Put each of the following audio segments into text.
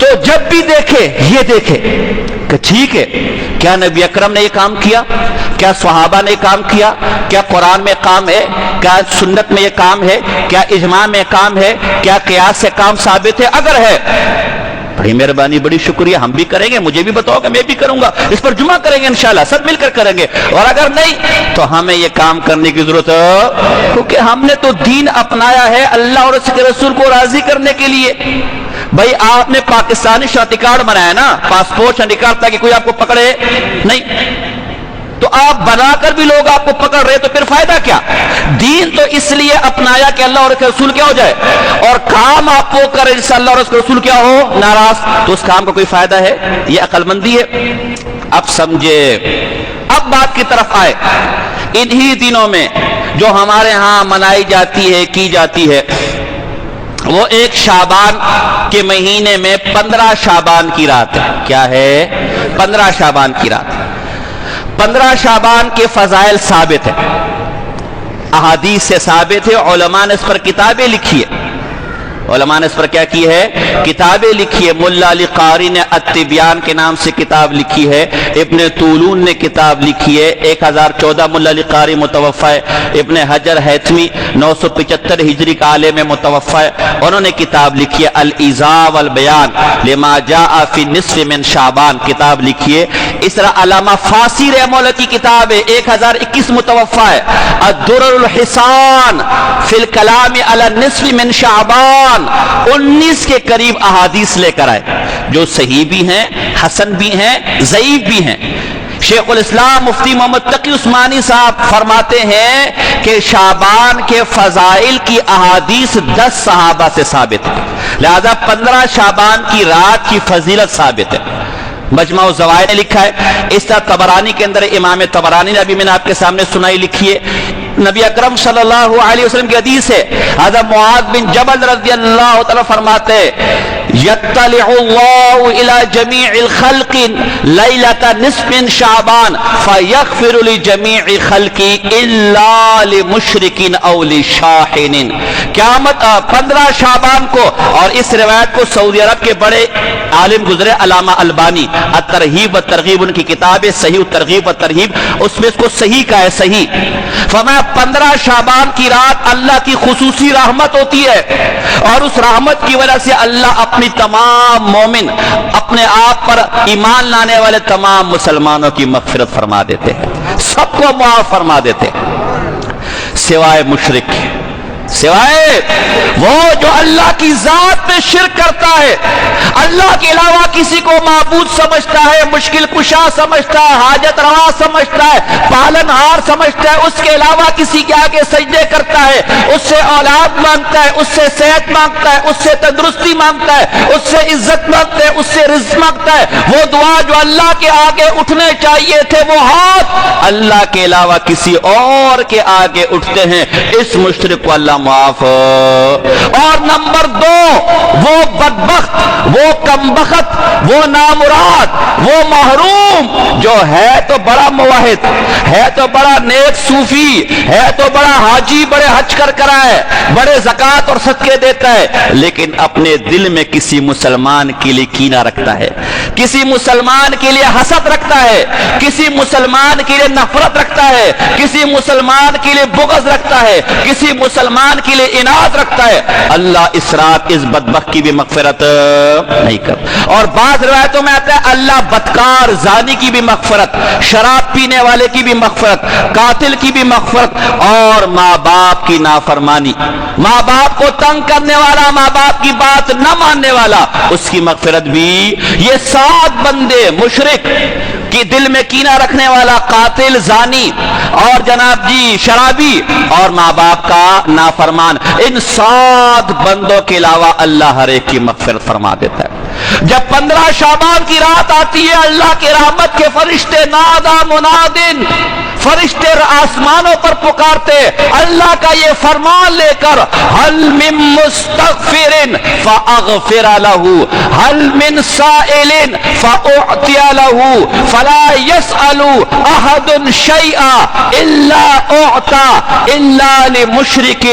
تو جب بھی دیکھے یہ دیکھے کہ ٹھیک ہے، کیا نبی اکرم نے یہ کام کیا، کیا صحابہ نے کام کیا، کیا قرآن میں کام ہے، کیا سنت میں یہ کام ہے، کیا اجماع میں کام ہے، کیا قیاس سے کام ثابت ہے؟ اگر ہے بڑی مہربانی، بڑی شکریہ، ہم بھی کریں گے، مجھے بھی بتاؤ کہ میں بھی کروں گا، اس پر جمعہ کریں گے انشاءاللہ، سب مل کر کریں گے۔ اور اگر نہیں تو ہمیں یہ کام کرنے کی ضرورت ہے، کیونکہ ہم نے تو دین اپنایا ہے اللہ اور اس کے رسول کو راضی کرنے کے لیے۔ بھائی آپ نے پاکستانی شناختی کارڈ بنایا نا، پاسپورٹ شناختی کارڈ، تاکہ کوئی آپ کو پکڑے نہیں، تو آپ بنا کر بھی لوگ آپ کو پکڑ رہے تو پھر فائدہ کیا؟ دین تو اس لیے اپنایا کہ اللہ اور اس کے رسول کیا ہو جائے، اور کام آپ کو کرے جس سے اللہ اور اس کے رسول کیا ہو ناراض، تو اس کام کا کوئی فائدہ ہے؟ یہ عقل مندی ہے؟ اب سمجھے، اب بات کی طرف آئے۔ انہی دنوں میں جو ہمارے ہاں منائی جاتی ہے، کی جاتی ہے، وہ ایک شعبان کے مہینے میں 15 شعبان کی رات ہے۔ کیا ہے؟ 15 شعبان کی رات۔ 15 شعبان کے فضائل ثابت ہیں، احادیث سے ثابت ہے، علماء نے اس پر کتابیں لکھی ہے۔ علماء نے اس پر کیا کی ہے؟ کتابیں لکھی ہے۔ ملا علی قاری نے التبیان کے نام سے کتاب لکھی ہے، ابن طولون نے کتاب لکھی ہے، 1014 ملا علی قاری متوفى ہے، ابن حجر حیثمی 975 ہجری کا عالم متوفى ہے، انہوں نے کتاب لکھی ہے الایضاح والبیان لما جاء فی النصف من شعبان، کتاب لکھی ہے۔ اس طرح علامہ فاسی رحمہ اللہ کی کتاب ہے، 1021 متوفى ہے، الدرر الحسان فی الکلام علی النصف من شعبان، 19 کے قریب احادیث لے کر آئے، جو صحیح بھی ہیں، حسن بھی ہیں، ضعیف بھی ہیں۔ شیخ الاسلام مفتی محمد تقی عثمانی صاحب فرماتے ہیں کہ شعبان کے فضائل کی احادیث 10 صحابہ سے ثابت ہے، لہذا 15 شعبان کی رات کی فضیلت ثابت ہے۔ مجمع الزوائد نے لکھا ہے، اس طرح طبرانی کے اندر امام طبرانی نے ابھی میں نے آپ کے سامنے سنائی لکھی ہے، نبی اکرم صلی اللہ علیہ وسلم کی حدیث ہے، حضرت معاذ بن جبل رضی اللہ تعالی فرماتے یطلع اللہ الی جمیع الخلق لیلۃ نصف من شعبان فیغفر لجمیع خلق الا لمشرک او لشاحن۔ قیامت 15 شعبان کو، اور اس روایت کو سعودی عرب کے بڑے عالم گزرے علامہ البانی، الترغیب والترغیب ان کی کتاب ہے، صحیح الترغیب والترہیب، اس میں اس کو صحیح کا ہے، صحیح۔ فرمایا 15 شعبان کی رات اللہ کی خصوصی رحمت ہوتی ہے، اور اس رحمت کی وجہ سے اللہ اپنی تمام مومن، اپنے آپ پر ایمان لانے والے تمام مسلمانوں کی مغفرت فرما دیتے ہیں، سب کو معاف فرما دیتے ہیں، سوائے مشرک، سوائے وہ جو اللہ کی ذات میں شرک کرتا ہے، اللہ کے علاوہ کسی کو معبود سمجھتا ہے، مشکل کشا سمجھتا ہے، حاجت روا سمجھتا ہے، پالن ہار سمجھتا ہے، اس کے علاوہ کسی کے آگے سجدے کرتا ہے، اس سے اولاد مانگتا ہے، اس سے صحت مانگتا ہے، اس سے تندرستی مانگتا ہے، اس سے عزت مانگتا ہے، اس سے رزق مانگتا ہے، وہ دعا جو اللہ کے آگے اٹھنے چاہیے تھے، وہ ہاتھ اللہ کے علاوہ کسی اور کے آگے اٹھتے ہیں، اس مشرک کو اللہ معاف۔ اور نمبر 2، وہ بدبخت، وہ کمبخت، وہ نامراد، وہ محروم جو ہے تو بڑا موحد، ہے تو بڑا نیک صوفی، ہے تو بڑا حاجی، بڑے حج کر آئے، بڑے زکوٰۃ اور صدقے دیتا ہے، لیکن اپنے دل میں کسی مسلمان کے لیے کینہ رکھتا ہے، کسی مسلمان کے لیے حسد رکھتا ہے، کسی مسلمان کے لیے نفرت رکھتا ہے، کسی مسلمان کے لیے بغض رکھتا ہے، کسی مسلمان کے لیے اناد رکھتا ہے، اللہ اس رات اس بدبخت کی بھی مغفرت نہیں کرتا۔ اور بعض روایتوں میں آتا ہے اللہ بدکار زانی کی بھی مغفرت، شراب پینے والے کی بھی مغفرت، قاتل کی بھی مغفرت، اور ماں باپ کی نافرمانی، ماں باپ کو تنگ کرنے والا، ماں باپ کی بات نہ ماننے والا، اس کی مغفرت بھی۔ یہ 7 بندے، مشرک کی دل میں کینہ رکھنے والا، قاتل، زانی، اور جناب جی شرابی، اور ماں باپ کا نافرمان، ان 7 بندوں کے علاوہ اللہ ہر ایک کی مغفرت فرما دیتا ہے۔ جب 15 شعبان کی رات آتی ہے، اللہ کے رحمت کے فرشتے نادا منادن فرشتے آسمانوں پر پکارتے اللہ کا یہ فرمان لے کر هل من مستغفر فاغفر له هل من سائل فاعطي له فلا يسأل احد شيئا الا اعطى الا لمشرك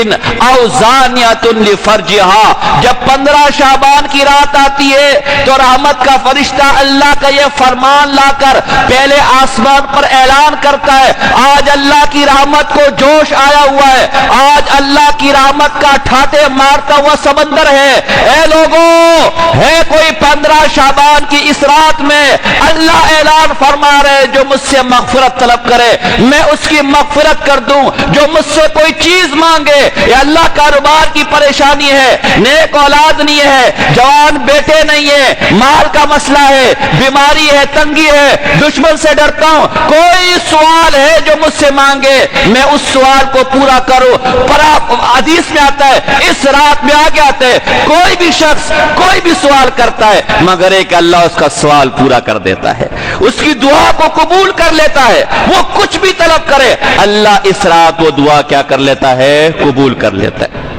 او زانية لفرجها. جب 15 شعبان کی رات آتی ہے تو رحمت کا فرشتہ اللہ کا یہ فرمان لا کر پہلے آسمان پر اعلان کرتا ہے آج اللہ کی رحمت کو جوش آیا ہوا ہے, آج اللہ کی رحمت کا ٹھاٹے مارتا ہوا سمندر ہے. اے لوگوں, ہے کوئی 15 شعبان کی اس رات میں اللہ اعلان فرما رہے جو مجھ سے مغفرت طلب کرے میں اس کی مغفرت کر دوں, جو مجھ سے کوئی چیز مانگے یا اللہ کاروبار کی پریشانی ہے, نیک اولاد نہیں ہے, جوان بیٹے نہیں ہے, مال کا مسئلہ ہے, بیماری ہے, تنگی ہے, دشمن سے ڈرتا ہوں, کوئی سوال ہے جو مجھ سے مانگے میں اس سوال کو پورا کروں. پر حدیث میں آتا ہے اس رات میں آگے آتے ہے کوئی بھی شخص کوئی بھی سوال کرتا ہے مگر ایک اللہ اس کا سوال پورا کر دیتا ہے, اس کی دعا کو قبول کر لیتا ہے. وہ کچھ بھی طلب کرے اللہ اس رات وہ دعا کیا کر لیتا ہے, قبول کر لیتا ہے.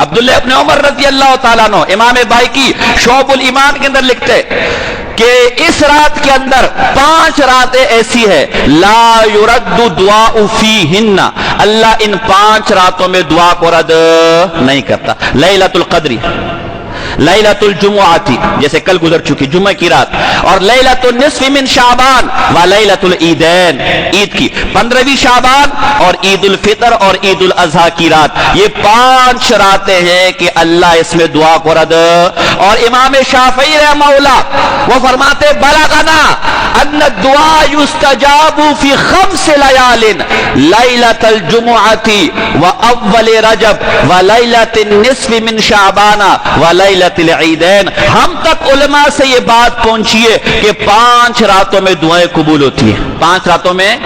عبداللہ ابن عمر رضی اللہ تعالیٰ عنہ امام بائقی شعب الایمان کے اندر لکھتے کہ اس رات کے اندر 5 راتیں ایسی ہے لا یرد دعاء فیہن, اللہ ان 5 راتوں میں دعا کو رد نہیں کرتا. لیلۃ القدر, لیلۃ الجمعہ جیسے کل گزر چکی جمعہ کی رات, اور لیلۃ النصف من شعبان و لیلۃ العیدین, عید کی 15ویں شعبان اور عید الفطر اور عید الاضحیٰ کی رات. یہ 5 راتیں ہیں کہ اللہ اس میں دعا کو رد. اور امام شافعی رحمہ اللہ وہ فرماتے بلغنا ان الدعاء یستجاب فی 5 لیال لیلۃ الجمعہ و اول رجب و لیلۃ النصف من شعبان و لیلۃ العیدین. ہم تک علماء سے یہ بات پہنچی ہے کہ 5 راتوں میں دعائیں قبول ہوتی ہیں. 5 راتوں میں,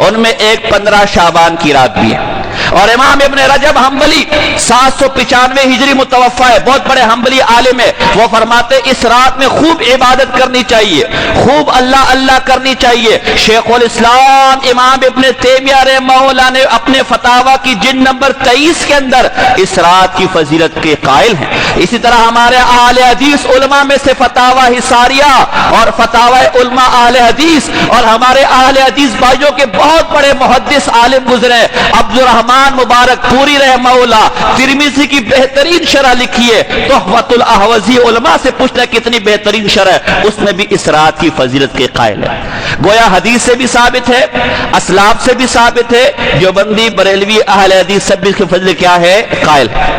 ان میں ایک 15 شعبان کی رات بھی ہے. اور امام ابن رجب حنبلی 795 ہجری متوفا ہے, بہت بڑے حنبلی عالم ہے. وہ فرماتے اس رات میں خوب عبادت کرنی چاہیے, خوب اللہ اللہ کرنی چاہیے. شیخ الاسلام امام ابن تیمیہ رحمہ اللہ نے اپنے فتاوی کی جلد نمبر 23 کے اندر اس رات کی فضیلت کے قائل ہیں. اسی طرح ہمارے اہل حدیث علماء میں سے فتاوی حصاریہ اور فتاوی علماء اہل حدیث اور ہمارے اہل حدیث بھائیوں کے بہت بڑے محدث عالم گزرے. عبد الرحمن مبارک پوری رحمہ اللہ ترمذی کی بہترین شرح لکھی ہے, تحفۃ الاحوذی علماء سے پوچھنا کتنی بہترین شرح ہے, اس میں بھی اس رات کی فضیلت کے قائل ہے. گویا حدیث سے بھی ثابت ہے, اسلاف سے بھی ثابت ہے, دیوبندی بریلوی اہل حدیث سب بھی اس کی فضیلت کیا ہے, قائل ہے.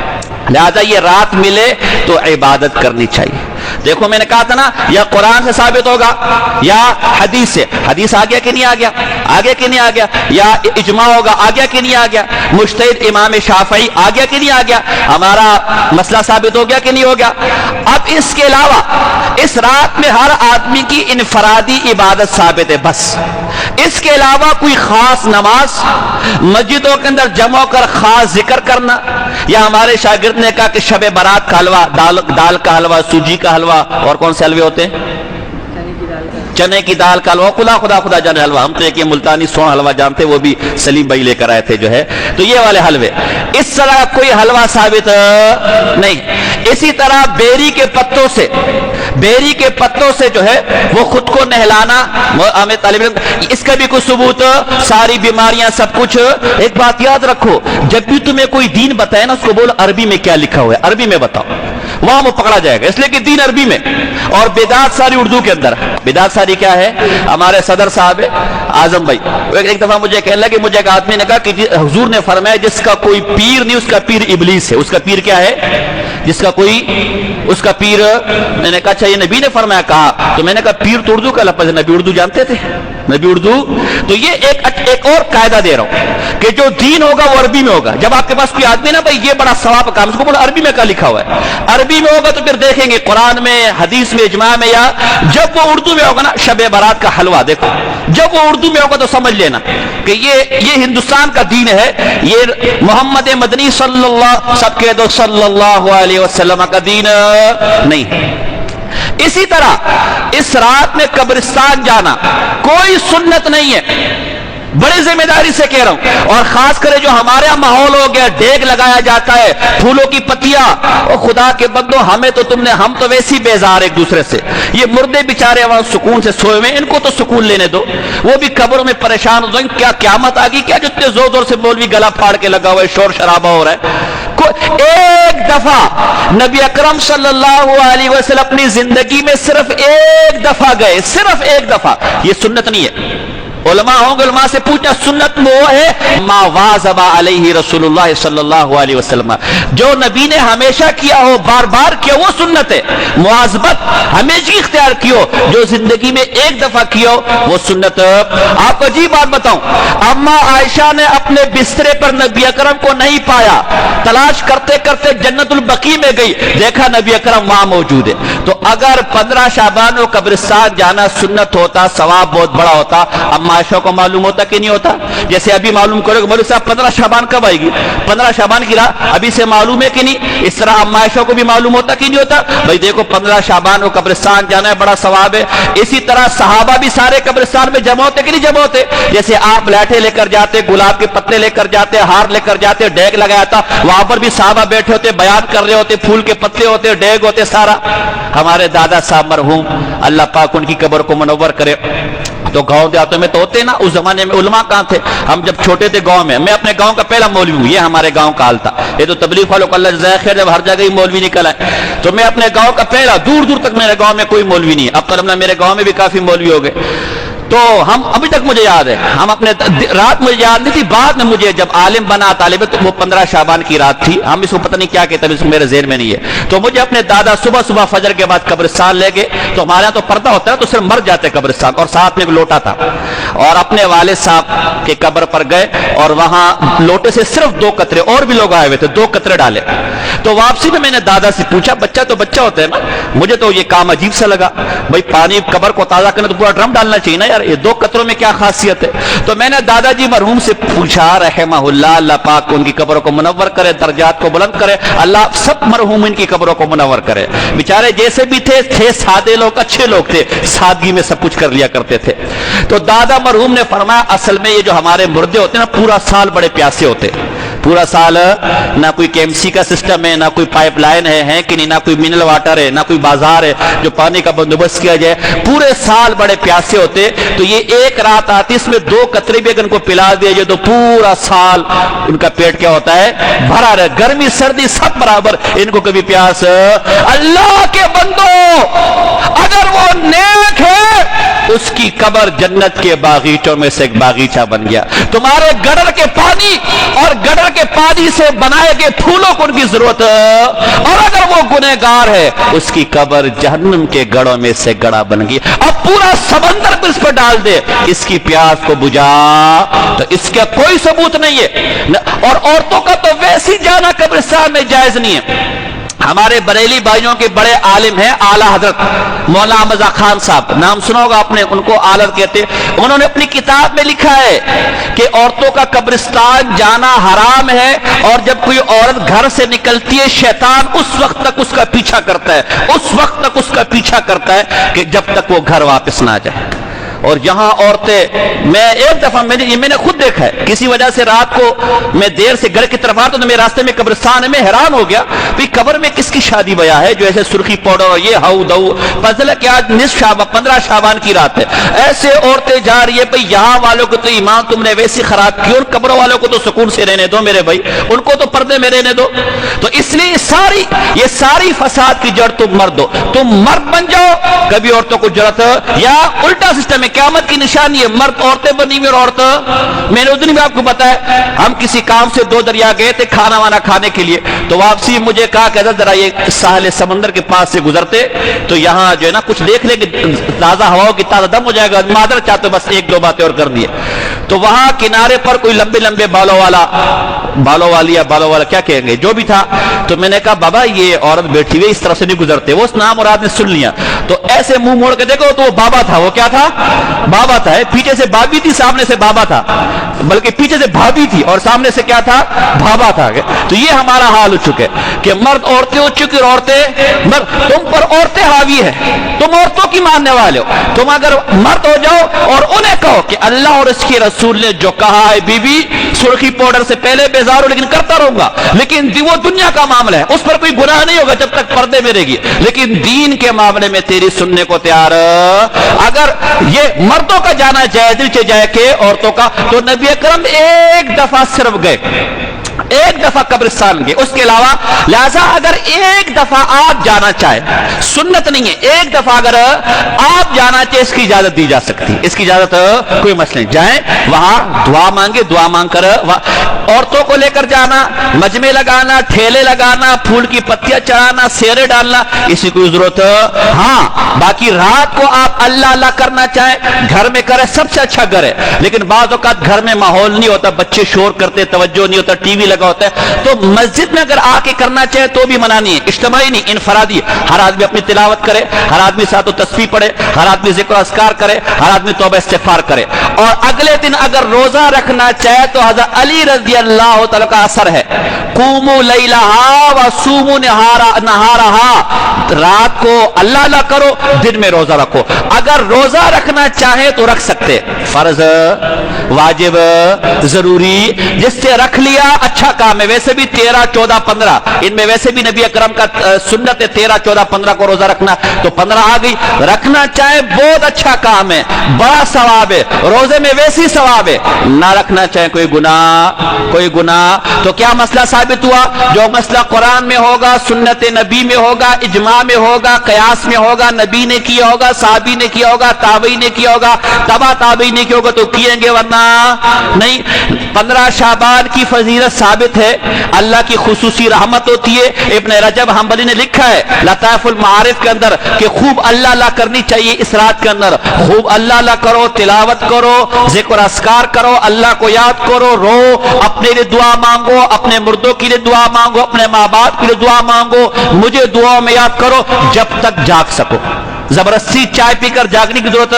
لہذا یہ رات ملے تو عبادت کرنی چاہیے. دیکھو میں نے کہا تھا نا یا قرآن سے ثابت ہوگا یا حدیث سے. حدیث آ گیا کہ نہیں آ گیا, آگے کہ نہیں آ گیا, یا اجماع ہوگا آ گیا کہ نہیں آ گیا, مجتہد امام شافعی آ گیا کہ نہیں آ گیا, ہمارا مسئلہ ثابت ہو گیا کہ نہیں ہو گیا. اب اس کے علاوہ اس رات میں ہر آدمی کی انفرادی عبادت ثابت ہے بس. اس کے علاوہ کوئی خاص نماز, مسجدوں کے اندر جمع ہو کر خاص ذکر کرنا, یا ہمارے شاگرد نے کہا کہ شب برات کا حلوہ, دال کا حلوہ, سوجی کا حلوہ, اور کون سے حلوے ہوتے ہیں, چنے کی دال کا حلوہ, خدا جانے حلوہ. ہم تو ایک یہ ملتانی سون حلوہ جانتے, وہ بھی سلیم بھائی لے کر آئے تھے جو ہے. تو یہ والے حلوے, اس طرح کوئی حلوہ ثابت نہیں. اسی طرح بیری کے پتوں سے جو ہے وہ خود کو نہلانا, ہمیں طالب علم اس کا بھی کوئی ثبوت, ساری بیماریاں سب کچھ. ایک بات یاد رکھو, جب بھی تمہیں کوئی دین بتائے نا اس کو بولو عربی میں کیا لکھا ہوا ہے, عربی میں بتاؤ, وہاں وہ پکڑا جائے گا, اس لیے کہ دین عربی میں. اور بدعت ساری اردو کے اندر. بدعت ساری کیا ہے, ہمارے صدر صاحب اعظم بھائی ایک دفعہ مجھے کہنے لگے, مجھے ایک آدمی نے کہا کہ حضور نے فرمایا جس کا کوئی پیر نہیں اس کا پیر ابلیس ہے. اس کا پیر کیا ہے, جس کا کوئی, اس کا پیر. میں نے کہا اچھا یہ نبی نے فرمایا, کہا تو میں نے کہا پیر تو اردو کا لفظ ہے, نبی اردو جانتے تھے, نبی اردو. تو یہ ایک اور قاعدہ دے رہا ہوں کہ جو دین ہوگا وہ عربی میں ہوگا. جب آپ کے پاس کوئی آدمی نا بھائی یہ بڑا ثواب کام, اس کو بولو عربی میں کیا لکھا ہوا ہے, عربی میں ہوگا تو پھر دیکھیں گے قرآن میں, حدیث میں, اجماع میں. یا جب وہ اردو میں ہوگا نا شب برات کا حلوہ, دیکھو جب وہ اردو میں ہوگا تو سمجھ لینا کہ یہ ہندوستان کا دین ہے, یہ محمد مدنی صلی اللہ, سب کہہ دو صلی اللہ علیہ وسلم کا دین نہیں ہے. اسی طرح اس رات میں قبرستان جانا کوئی سنت نہیں ہے. بڑی ذمہ داری سے کہہ رہا ہوں. اور خاص کر جو ہمارے یہاں ماحول ہو گیا, ڈیگ لگایا جاتا ہے, پھولوں کی پتیاں, اور خدا کے بندو ہمیں تو ہم تو ویسی بیزار ایک دوسرے سے. یہ مردے بیچارے وہاں سکون سے سوئے ہوئے, ان کو تو سکون لینے دو, وہ بھی قبروں میں پریشان ہو جائیں. کیا قیامت آ گئی کیا جو اتنے زور زور سے مولوی گلا پھاڑ کے لگا ہوا ہے, شور شرابہ ہو رہا ہے. ایک دفعہ نبی اکرم صلی اللہ علیہ وسلم اپنی زندگی میں صرف ایک دفعہ گئے, صرف ایک دفعہ. یہ سنت نہیں ہے. علماء ہوں گے, علماء سے پوچھنا, سنت میں وہ ہے ما واظب علیہ رسول اللہ صلی اللہ علیہ وسلم, جو نبی نے ہمیشہ کیا ہو, بار بار کیا, وہ سنت ہے. مواظبت ہمیشہ اختیار کیو, جو زندگی میں ایک دفعہ کیا وہ سنت. آپ کو عجیب بات بتاؤں, اما عائشہ نے اپنے بسترے پر نبی اکرم کو نہیں پایا, تلاش کرتے کرتے جنت البقیع میں گئی, دیکھا نبی اکرم وہاں موجود ہے. تو اگر 15 شعبان کو قبرستان جانا سنت ہوتا, ثواب بہت بڑا ہوتا. اما عائشہ کو معلوم ہوتا کہ نہیں ہوتا؟ جیسے ابھی معلوم کرو کہ مولوی صاحب 15 شعبان کب آئے گی, 15 شعبان کی رات ابھی سے معلوم ہے کہ نہیں؟ اس طرح اما عائشہ کو بھی معلوم ہوتا کہ نہیں ہوتا؟ بھائی دیکھو 15 شعبان کو قبرستان جانا ہے, بڑا ثواب ہے. اسی طرح صحابہ بھی سارے قبرستان میں جمع ہوتے کہ نہیں جمع ہوتے؟ جیسے آپ لاٹھے لے کر جاتے, گلاب کے پتے لے کر جاتے, ہار لے کر جاتے, ڈیگ لگایا تھا, وہاں پر بھی صحابہ بیٹھے ہوتے, بیان کر رہے ہوتے, پھول کے پتے ہوتے, ڈیگ ہوتے سارا. ہمارے دادا صاحب مرحوم, اللہ پاک ان کی قبر کو منور کرے, تو گاؤں دیہاتوں میں تو ہوتے نا, اس زمانے میں علماء کہاں تھے؟ ہم جب چھوٹے تھے گاؤں میں اپنے گاؤں کا پہلا مولوی ہوں, یہ ہمارے گاؤں کا حال تھا. یہ تو تبلیغ والوں کو اللہ جزائے خیر, جب ہر جگہ ہی مولوی نکل آئے, تو میں اپنے گاؤں کا پہلا, دور دور تک میرے گاؤں میں کوئی مولوی نہیں. اب تو میرے گاؤں میں بھی کافی مولوی ہو گئے. تو ہم ابھی تک مجھے یاد ہے, ہم اپنے رات مجھے یاد نہیں تھی, بعد میں مجھے جب عالم بنا طالب, تو وہ 15 شعبان کی رات تھی, ہم اس کو پتہ نہیں کیا کہتے ہیں, میرے ذہن میں نہیں ہے. تو مجھے اپنے دادا صبح صبح فجر کے بعد قبرستان لے گئے. تو ہمارے یہاں تو پردہ ہوتا ہے, تو صرف مر جاتے قبرستان, اور ساتھ میں ایک لوٹا تھا, اور اپنے والد صاحب کے قبر پر گئے, اور وہاں لوٹے سے صرف 2 قطرے, اور بھی لوگ آئے ہوئے تھے, 2 قطرے ڈالے. تو واپسی میں نے دادا سے پوچھا, بچہ تو بچہ ہوتا ہے نا, مجھے تو یہ کام عجیب سا لگا, بھائی پانی قبر کو تازہ کرنے تو پورا ڈرم ڈالنا چاہیے نا یار, یہ 2 قطروں میں کیا خاصیت ہے؟ تو میں نے دادا جی مرحوم سے پوچھا رحمہ اللہ, اللہ پاک ان کی قبروں کو منور کرے, درجات کو بلند کرے, اللہ سب مرحومین کی قبروں کو منور کرے. بیچارے جیسے بھی تھے سادے لوگ, اچھے لوگ تھے, سادگی میں سب کچھ کر لیا کرتے تھے. تو دادا مرحوم نے فرمایا, اصل میں یہ جو ہمارے مردے ہوتے ہیں نا, پورا سال بڑے پیاسے ہوتے, پورا سال نہ کوئی KMC کا سسٹم ہے, نہ کوئی پائپ لائن ہے کہ نہیں, نہ کوئی منرل واٹر ہے, نہ کوئی بازار ہے جو پانی کا بندوبست کیا جائے, پورے سال بڑے پیاسے ہوتے. تو یہ ایک رات آتی, اس میں 2 قطرے بھی اگر ان کو پلا دیا جائے تو پورا سال ان کا پیٹ کیا ہوتا ہے, بھرا رہے, گرمی سردی سب برابر, ان کو کبھی پیاس. اللہ کے بندو, اگر وہ نیک ہے, اس کی قبر جنت کے باغیچوں میں سے ایک باغیچہ بن گیا. تمہارے گڈر کے پانی اور گڈر کے پانی سے بنائے گئے پھولوں کو ان کی ضرورت, اور اگر وہ گنہگار ہے, اس کی قبر جہنم کے گڑوں میں سے گڑا بن گئی. اب پورا سمندر کو اس پر ڈال دے, اس کی پیاس کو بجھا, تو اس کا کوئی ثبوت نہیں ہے. اور عورتوں کا تو ویسی جانا قبرستان میں جائز نہیں ہے. ہمارے بریلی بھائیوں کے بڑے عالم ہیں اعلیٰ حضرت مولانا احمد رضا خان صاحب, نام سنا ہوگا آپ نے, ان کو اعلیٰ کہتے ہیں. انہوں نے اپنی کتاب میں لکھا ہے کہ عورتوں کا قبرستان جانا حرام ہے, اور جب کوئی عورت گھر سے نکلتی ہے, شیطان اس وقت تک اس کا پیچھا کرتا ہے, اس وقت تک اس کا پیچھا کرتا ہے کہ جب تک وہ گھر واپس نہ جائے. اور یہاں عورتیں, میں ایک دفعہ میں نے خود دیکھا ہے, کسی وجہ سے رات کو میں دیر سے گھر کی طرف آتا تو میرے راستے میں قبرستان ہے, میں حیران ہو گیا کہ قبر میں کس کی شادی بیاہ ہے, جو ایسے سرخی پاؤڈر اور یہ ہاؤ دو, پتہ کہ آج نصف شعبان 15 شعبان کی رات ہے, ایسے عورتیں جا رہی ہے. بھائی یہاں والوں کو تو ایمان تم نے ویسی خراب کی, اور قبروں والوں کو تو سکون سے رہنے دو میرے بھائی, ان کو تو پردے میں رہنے دو. تو اس لیے یہ ساری فساد کی جڑ تم مرد ہو, تم مرد بن جاؤ. کبھی عورتوں کو ضرورت, یا الٹا سسٹم ہے, قیامت کی نشانی ہے, مرد عورتیں بنی ہوئی اور عورت. میں نے اس دن بھی آپ کو بتایا, ہم کسی کام سے 2 دریا گئے تھے کھانا وانا کھانے کے لیے, تو واپسی مجھے کہا کہ ذرا یہ ساحل سمندر کے پاس سے گزرتے تو یہاں جو ہے نا کچھ دیکھ لیں کہ تازہ ہواؤں کی تازہ دم ہو جائے گا. معذرت چاہتے بس 1-2 باتیں اور کر دیے. تو وہاں کنارے پر کوئی لمبے لمبے بالوں والا کیا کہیں گے, جو بھی تھا. تو میں نے کہا بابا یہ عورت بیٹھی ہوئی اس طرف سے نہیں گزرتے, وہ اس نام اور آدمی نے سن لیا. تو ایسے منہ موڑ کے دیکھو تو وہ بابا تھا, وہ کیا تھا, بابا تھا, پیچھے سے بابی تھی, سامنے سے بابا تھا. بلکہ پیچھے سے بھابھی تھی اور سامنے سے کیا تھا؟ بھابا تھا. تو یہ ہمارا حال ہو چکا ہے کہ مرد عورتیں ہو چکی اور عورتیں مرد. تم پر عورتیں حاوی ہے, تم عورتوں کی ماننے والے ہو. تم اگر مرد ہو جاؤ اور انہیں کہو کہ اللہ اور اس کے رسول نے جو کہا ہے, بی بی سرخی پاؤڈر سے پہلے بیزار ہو لیکن کرتا رہوں گا, لیکن وہ دنیا کا معاملہ ہے, اس پر کوئی گناہ نہیں ہوگا جب تک پردے میں رہے گی, لیکن دین کے معاملے میں تیری سننے کو تیار. اگر یہ مردوں کا جانا جائز نیچے جائے کہ عورتوں کا, تو نبی اکرم ایک دفعہ صرف گئے, ایک دفعہ قبرستان گئے, اس کے علاوہ. لہذا اگر ایک دفعہ آپ جانا چاہے, سنت نہیں ہے, ایک دفعہ اگر آپ جانا چاہے اس کی اجازت دی جا سکتی, اس کی اجازت کوئی مسئلہ نہیں. جائیں وہاں دعا مانگے, دعا مانگ کر عورتوں کو لے کر جانا, مجمع لگانا, ٹھیلے لگانا, پھول کی پتیاں چڑھانا, سیرے ڈالنا, اسی کوئی ضرورت. ہاں باقی رات کو آپ اللہ اللہ کرنا چاہیں گھر میں کرے, سب سے اچھا گھر ہے, لیکن بعض اوقات گھر میں ماحول نہیں ہوتا, بچے شور کرتے, توجہ نہیں ہوتا, ٹی وی لگا ہوتا ہے, تو مسجد میں اگر آ کے کرنا چاہے تو بھی منع نہیں ہے, اجتماعی نہیں, انفرادی. ہر آدمی اپنی تلاوت کرے, ہر آدمی ساتھ و تسبیح پڑھے, ہر آدمی ذکر و اذکار کرے, ہر آدمی توبہ استغفار کرے. اور اگلے دن اگر روزہ رکھنا چاہے تو حضرت علی رضی اللہ تعالیٰ کا اثر ہے, قوموا لیلہا وصوموا نہارہا, رات کو اللہ اللہ کرو, دن میں روزہ رکھو. اگر روزہ رکھنا چاہے تو رکھ سکتے, فرض, واجب, ضروری, جس سے رکھ لیا اچھا کام ہے. ویسے بھی 13, 14, 15 ان میں ویسے بھی نبی اکرم کا سنت ہے 13, 14, 15 کو روزہ رکھنا, تو 15 آ گئی. رکھنا چاہے بہت اچھا کام ہے, بڑا ثواب ہے, روزے میں ویسی ثواب ہے. نہ رکھنا چاہے کوئی گناہ. تو کیا مسئلہ ثابت ہوا؟ جو مسئلہ قرآن میں ہوگا, سنت نبی میں ہوگا, اجماع میں ہوگا, قیاس میں ہوگا, نبی نے کیا ہوگا, صحابی نے کیا ہوگا, تابعی نے کیا ہوگا, تبع تابعی نے کیا ہوگا تو کییں گے, ورنہ نہیں. 15 شعبان کی فضیلت ثابت ہے, اللہ کی خصوصی رحمت ہوتی ہے. ابن رجب حنبلی نے لکھا ہے لطائف المعارف کے اندر کہ خوب اللہ اللہ کرنی چاہیے اس رات کے اندر, خوب اللہ اللہ کرو, تلاوت کرو, ذکر اذکار کرو, اللہ کو یاد کرو, رو, اپنے لیے دعا مانگو, اپنے مردوں کے لیے دعا مانگو, اپنے ماں باپ کے لیے دعا مانگو, مجھے دعاؤں میں یاد کرو جب تک جاگ سکو. زبردستی چائے پی کر جاگنے کی ضرورت,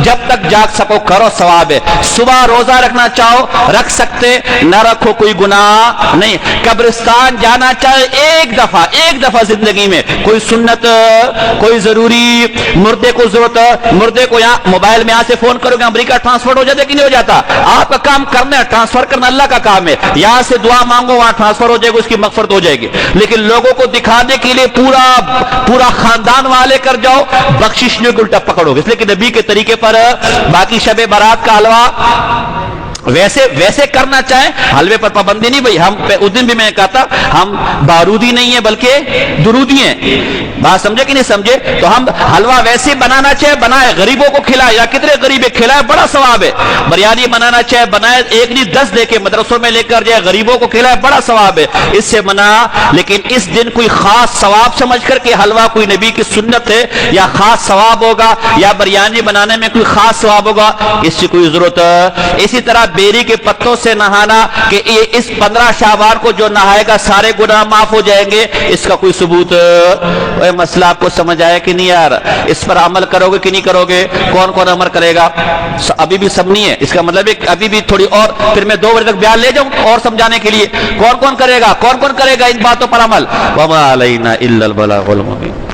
جب تک جاگ سکو کرو, ثواب ہے. صبح روزہ رکھنا چاہو رکھ سکتے, نہ رکھو کوئی گناہ نہیں. قبرستان جانا چاہے ایک دفعہ زندگی میں, کوئی سنت, کوئی ضروری, مردے کو ضرورت, مردے کو یہاں موبائل میں یہاں سے فون کرو گے امریکہ ٹرانسفر ہو جاتا ہے کہ نہیں ہو جاتا؟ آپ کا کام کرنا ہے, ٹرانسفر کرنا اللہ کا کام ہے. یہاں سے دعا مانگو, وہاں ٹرانسفر ہو جائے گا, اس کی مغفرت ہو جائے گی. لیکن لوگوں کو دکھانے کے لیے پورا خاندان والے کر جاؤ, بخشش نہیں الٹا پکڑو گے. اس لیے کہ نبی کے طریقے پر باقی شب برات کا حلوہ ویسے کرنا چاہیں, حلوے پر پابندی نہیں. بھائی ہم اس دن بھی میں نے کہا تھا ہم بارودی نہیں ہیں بلکہ درودی ہیں, بات سمجھے کہ نہیں سمجھے؟ تو ہم حلوہ ویسے بنانا چاہے بنائے, غریبوں کو کھلائے, یا کتنے غریب کھلائے, بڑا ثواب ہے. بریانی بنانا چاہے بنائے, 1 نہیں 10 دے کے مدرسوں میں لے کر جائے, غریبوں کو کھلائے, بڑا ثواب ہے, اس سے منع. لیکن اس دن کوئی خاص ثواب سمجھ کر کہ حلوہ کوئی نبی کی سنت ہے یا خاص ثواب ہوگا, یا بریانی بنانے میں کوئی خاص ثواب ہوگا, اس کی کوئی ضرورت. اسی طرح بیری کے پتوں سے نہانا کہ اس 15 شعبان کو جو نہائے گا سارے گناہ معاف ہو جائیں گے, اس کا کوئی ثبوت. مسئلہ آپ کو سمجھ آیا کہ نہیں یار؟ اس پر عمل کرو گے کہ نہیں کرو گے؟ کون عمل کرے گا؟ ابھی بھی سب نہیں ہے, اس کا مطلب ہے ابھی بھی تھوڑی اور, پھر میں 2 بجے تک بیان لے جاؤں اور سمجھانے کے لیے. کون کرے گا ان باتوں پر عمل؟ وما علینا الا البلاغ المبین.